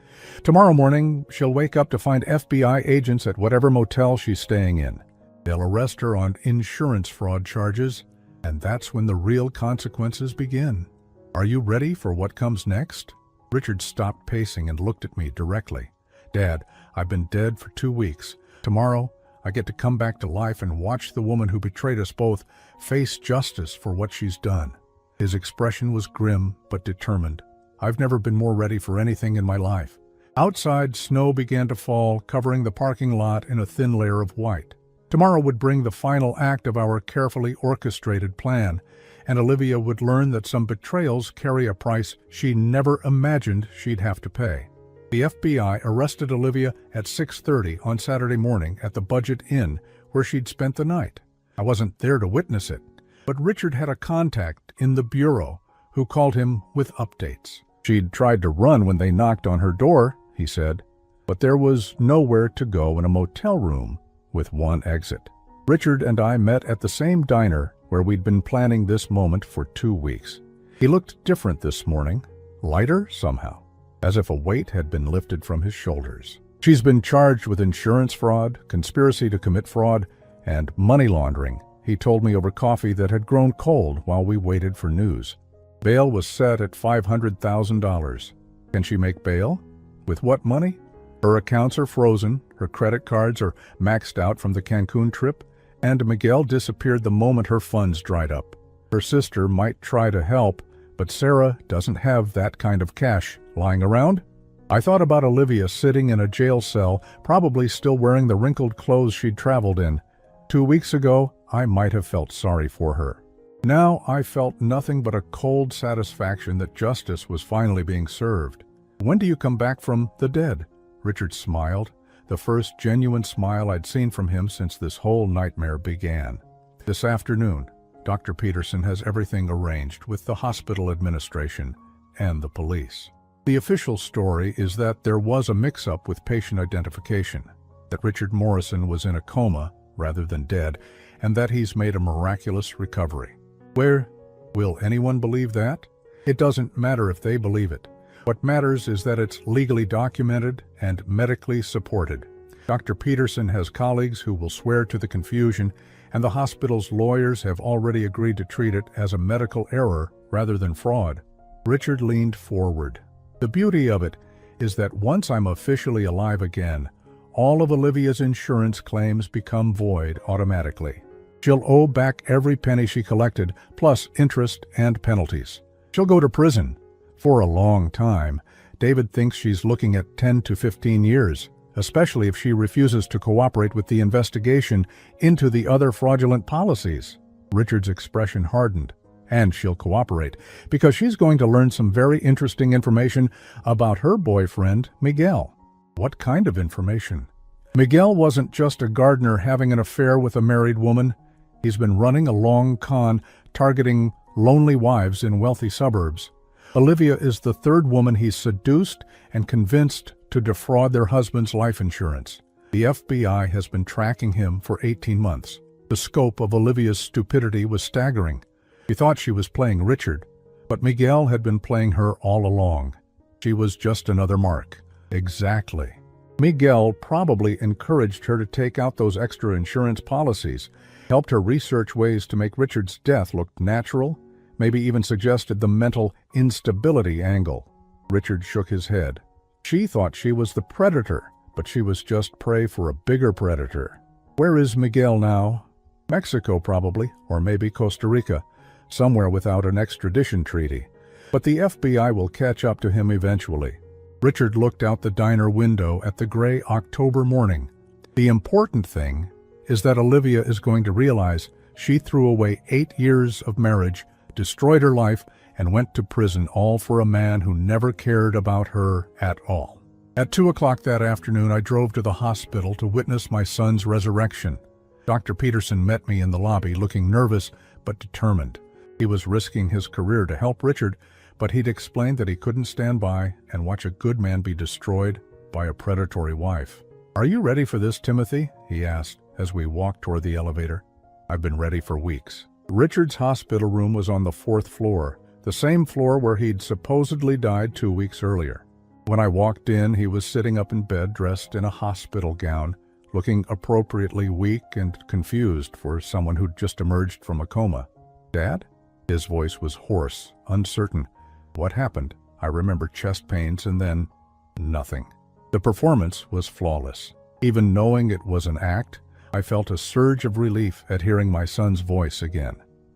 Tomorrow morning, she'll wake up to find FBI agents at whatever motel she's staying in. They'll arrest her on insurance fraud charges, and that's when the real consequences begin. Are you ready for what comes next? Richard stopped pacing and looked at me directly. Dad, I've been dead for 2 weeks. Tomorrow, I get to come back to life and watch the woman who betrayed us both face justice for what she's done. His expression was grim but determined. I've never been more ready for anything in my life. Outside, snow began to fall, covering the parking lot in a thin layer of white. Tomorrow would bring the final act of our carefully orchestrated plan, and Olivia would learn that some betrayals carry a price she never imagined she'd have to pay. The FBI arrested Olivia at 6:30 on Saturday morning at the Budget Inn, where she'd spent the night. I wasn't there to witness it, but Richard had a contact in the bureau who called him with updates. She'd tried to run when they knocked on her door, he said, but there was nowhere to go in a motel room with one exit. Richard and I met at the same diner where we'd been planning this moment for 2 weeks. He looked different this morning, lighter somehow, as if a weight had been lifted from his shoulders. She's been charged with insurance fraud, conspiracy to commit fraud, and money laundering, he told me over coffee that had grown cold while we waited for news. Bail was set at $500,000. Can she make bail? With what money? Her accounts are frozen, her credit cards are maxed out from the Cancun trip, and Miguel disappeared the moment her funds dried up. Her sister might try to help, but Sarah doesn't have that kind of cash lying around. I thought about Olivia sitting in a jail cell, probably still wearing the wrinkled clothes she'd traveled in. 2 weeks ago, I might have felt sorry for her. Now I felt nothing but a cold satisfaction that justice was finally being served. When do you come back from the dead? Richard smiled, the first genuine smile I'd seen from him since this whole nightmare began. This afternoon, Dr. Peterson has everything arranged with the hospital administration and the police. The official story is that there was a mix-up with patient identification, that Richard Morrison was in a coma rather than dead, and that he's made a miraculous recovery. Where will anyone believe that? It doesn't matter if they believe it. What matters is that it's legally documented and medically supported. Dr. Peterson has colleagues who will swear to the confusion, and the hospital's lawyers have already agreed to treat it as a medical error rather than fraud. Richard leaned forward. The beauty of it is that once I'm officially alive again, all of Olivia's insurance claims become void automatically. She'll owe back every penny she collected, plus interest and penalties. She'll go to prison. For a long time. David thinks she's looking at 10 to 15 years, especially if she refuses to cooperate with the investigation into the other fraudulent policies. Richard's expression hardened. And she'll cooperate, because she's going to learn some very interesting information about her boyfriend, Miguel. What kind of information? Miguel wasn't just a gardener having an affair with a married woman. He's been running a long con targeting lonely wives in wealthy suburbs. Olivia is the third woman he's seduced and convinced to defraud their husband's life insurance. The FBI has been tracking him for 18 months. The scope of Olivia's stupidity was staggering. She thought she was playing Richard, but Miguel had been playing her all along. She was just another mark. Exactly. Miguel probably encouraged her to take out those extra insurance policies, helped her research ways to make Richard's death look natural, maybe even suggested the mental instability angle. Richard shook his head. She thought she was the predator, but she was just prey for a bigger predator. Where is Miguel now? Mexico probably, or maybe Costa Rica, somewhere without an extradition treaty. But the FBI will catch up to him eventually. Richard looked out the diner window at the gray October morning. The important thing is that Olivia is going to realize she threw away 8 years of marriage, destroyed her life, and went to prison, all for a man who never cared about her at all. At 2 o'clock that afternoon, I drove to the hospital to witness my son's resurrection. Dr. Peterson met me in the lobby, looking nervous but determined. He was risking his career to help Richard, but he'd explained that he couldn't stand by and watch a good man be destroyed by a predatory wife. "Are you ready for this, Timothy?" he asked as we walked toward the elevator. "I've been ready for weeks." Richard's hospital room was on the 4th floor, the same floor where he'd supposedly died 2 weeks earlier. When I walked in, he was sitting up in bed dressed in a hospital gown, looking appropriately weak and confused for someone who'd just emerged from a coma. "Dad?" His voice was hoarse, uncertain. What happened? I remember chest pains and then nothing. The performance was flawless. Even knowing it was an act, I felt a surge of relief at hearing my son's voice again.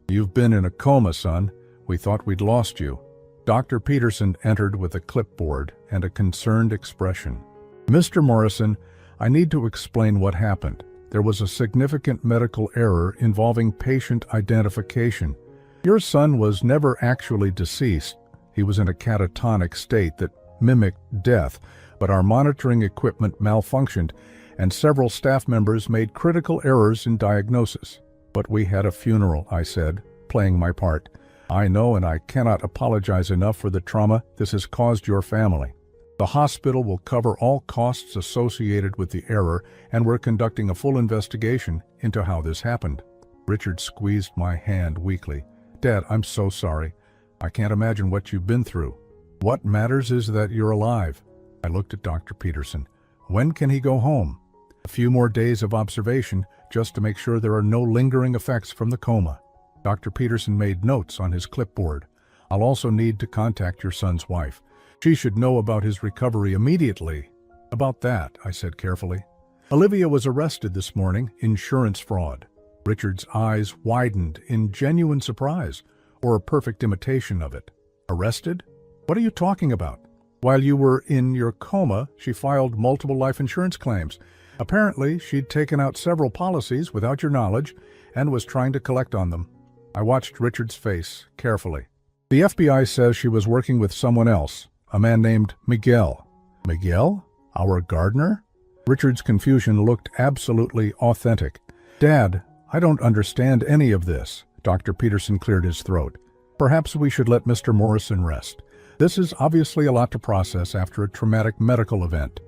"You've been in a coma, son. We thought we'd lost you." Dr. Peterson entered with a clipboard and a concerned expression. "Mr. Morrison, I need to explain what happened. There was a significant medical error involving patient identification. Your son was never actually deceased. He was in a catatonic state that mimicked death, but our monitoring equipment malfunctioned, and several staff members made critical errors in diagnosis. But we had a funeral," I said, playing my part. "I know, and I cannot apologize enough for the trauma this has caused your family. The hospital will cover all costs associated with the error, and we're conducting a full investigation into how this happened." Richard squeezed my hand weakly. "Dad, I'm so sorry. I can't imagine what you've been through. What matters is that you're alive." I looked at Dr. Peterson. "When can he go home?" "A few more days of observation, just to make sure there are no lingering effects from the coma." Dr. Peterson made notes on his clipboard. "I'll also need to contact your son's wife. She should know about his recovery immediately." "About that," I said carefully. "Olivia was arrested this morning, insurance fraud." Richard's eyes widened in genuine surprise, or a perfect imitation of it. "Arrested? What are you talking about?" "While you were in your coma, she filed multiple life insurance claims. Apparently, she'd taken out several policies without your knowledge and was trying to collect on them." I watched Richard's face carefully. "The FBI says she was working with someone else, a man named Miguel." "Miguel? Our gardener?" Richard's confusion looked absolutely authentic. "Dad, I don't understand any of this." Dr. Peterson cleared his throat. "Perhaps we should let Mr. Morrison rest. This is obviously a lot to process after a traumatic medical event."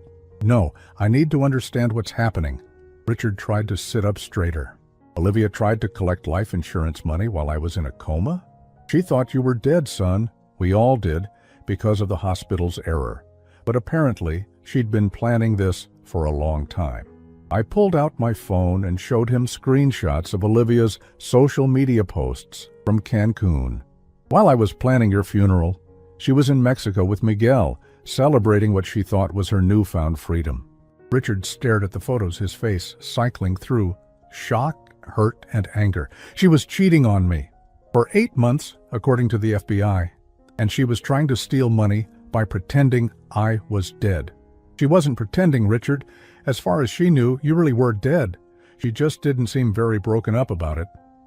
"No, I need to understand what's happening." Richard tried to sit up straighter. "Olivia tried to collect life insurance money while I was in a coma? She thought you were dead, son. We all did, because of the hospital's error. But apparently, she'd been planning this for a long time." I pulled out my phone and showed him screenshots of Olivia's social media posts from Cancun. "While I was planning your funeral, she was in Mexico with Miguel, celebrating what she thought was her newfound freedom." Richard stared at the photos, his face cycling through shock, hurt, and anger. "She was cheating on me for 8 months, according to the FBI, and she was trying to steal money by pretending I was dead." "She wasn't pretending, Richard. As far as she knew, you really were dead. She just didn't seem very broken up about it."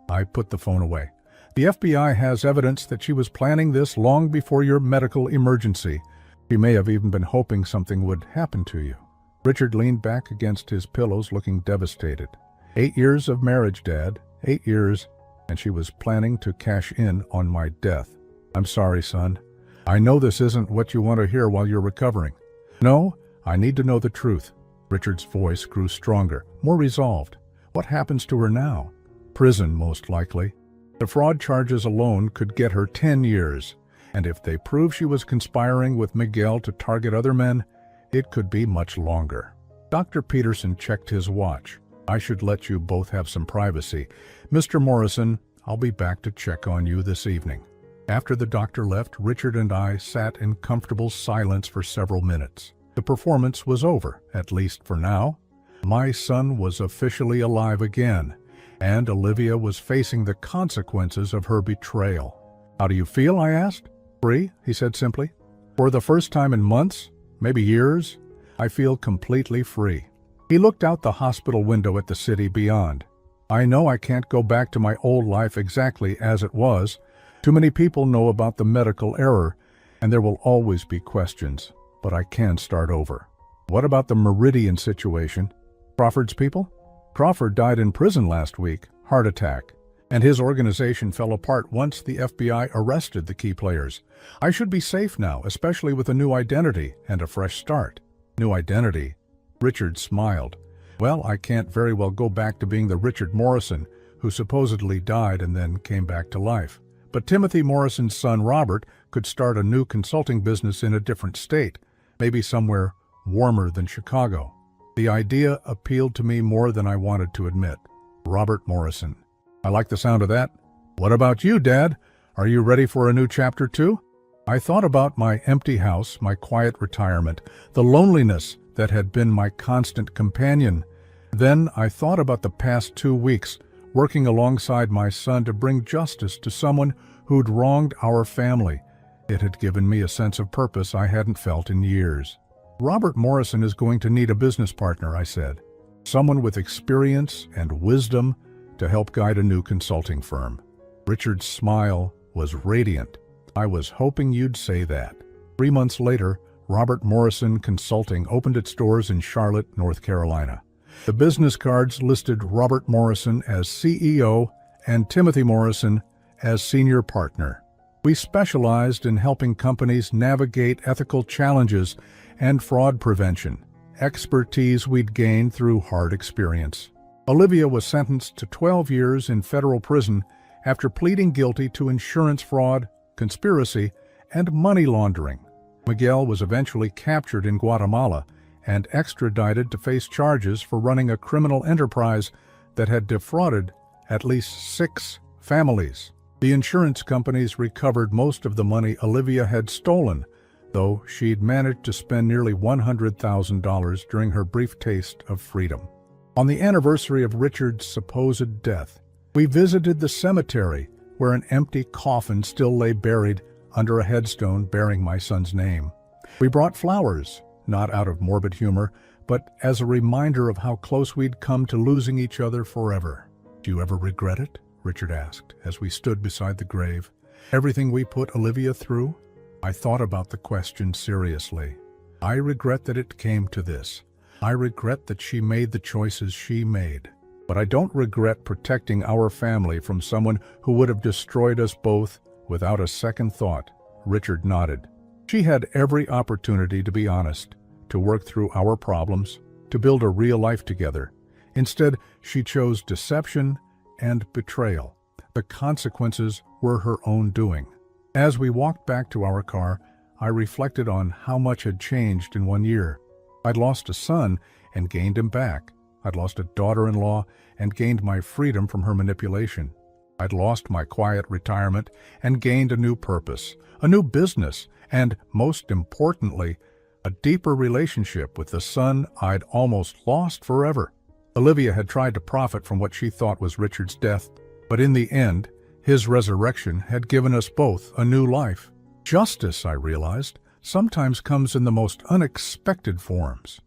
I put the phone away. "The FBI has evidence that she was planning this long before your medical emergency. She may have even been hoping something would happen to you." Richard leaned back against his pillows, looking devastated. 8 years of marriage, Dad. 8 years, and she was planning to cash in on my death. I'm sorry, son. I know this isn't what you want to hear while you're recovering. No, I need to know the truth. Richard's voice grew stronger, more resolved. What happens to her now? Prison, most likely. The fraud charges alone could get her 10 years, and if they prove she was conspiring with Miguel to target other men, it could be much longer. Dr. Peterson checked his watch. I should let you both have some privacy. Mr. Morrison, I'll be back to check on you this evening. After the doctor left, Richard and I sat in comfortable silence for several minutes. The performance was over, at least for now. My son was officially alive again, and Olivia was facing the consequences of her betrayal. How do you feel? I asked. Free, he said simply. For the first time in months, maybe years, I feel completely free. He looked out the hospital window at the city beyond. I know I can't go back to my old life exactly as it was. Too many people know about the medical error, and there will always be questions, but I can start over. What about the Meridian situation? Crawford's people? Crawford died in prison last week, heart attack, and his organization fell apart once the FBI arrested the key players. I should be safe now, especially with a new identity and a fresh start. New identity? Richard smiled. Well, I can't very well go back to being the Richard Morrison who supposedly died and then came back to life. But Timothy Morrison's son Robert could start a new consulting business in a different state, maybe somewhere warmer than Chicago. The idea appealed to me more than I wanted to admit. Robert Morrison. I like the sound of that. What about you, Dad? Are you ready for a new chapter too? I thought about my empty house, my quiet retirement, the loneliness that had been my constant companion. Then I thought about the past 2 weeks, working alongside my son to bring justice to someone who'd wronged our family. It had given me a sense of purpose I hadn't felt in years. Robert Morrison is going to need a business partner, I said. Someone with experience and wisdom to help guide a new consulting firm. Richard's smile was radiant. I was hoping you'd say that. 3 months later, Robert Morrison Consulting opened its doors in Charlotte, North Carolina. The business cards listed Robert Morrison as CEO and Timothy Morrison as senior partner. We specialized in helping companies navigate ethical challenges and fraud prevention, expertise we'd gained through hard experience. Olivia was sentenced to 12 years in federal prison after pleading guilty to insurance fraud, conspiracy, and money laundering. Miguel was eventually captured in Guatemala and extradited to face charges for running a criminal enterprise that had defrauded at least 6 families. The insurance companies recovered most of the money Olivia had stolen, though she'd managed to spend nearly $100,000 during her brief taste of freedom. On the anniversary of Richard's supposed death, we visited the cemetery where an empty coffin still lay buried under a headstone bearing my son's name. We brought flowers, not out of morbid humor, but as a reminder of how close we'd come to losing each other forever. Do you ever regret it? Richard asked as we stood beside the grave. Everything we put Olivia through? I thought about the question seriously. I regret that it came to this. I regret that she made the choices she made. But I don't regret protecting our family from someone who would have destroyed us both without a second thought. Richard nodded. She had every opportunity to be honest, to work through our problems, to build a real life together. Instead, she chose deception and betrayal. The consequences were her own doing. As we walked back to our car, I reflected on how much had changed in 1 year. I'd lost a son and gained him back. I'd lost a daughter-in-law and gained my freedom from her manipulation. I'd lost my quiet retirement and gained a new purpose, a new business, and, most importantly, a deeper relationship with the son I'd almost lost forever. Olivia had tried to profit from what she thought was Richard's death, but in the end, his resurrection had given us both a new life. Justice, I realized, sometimes comes in the most unexpected forms.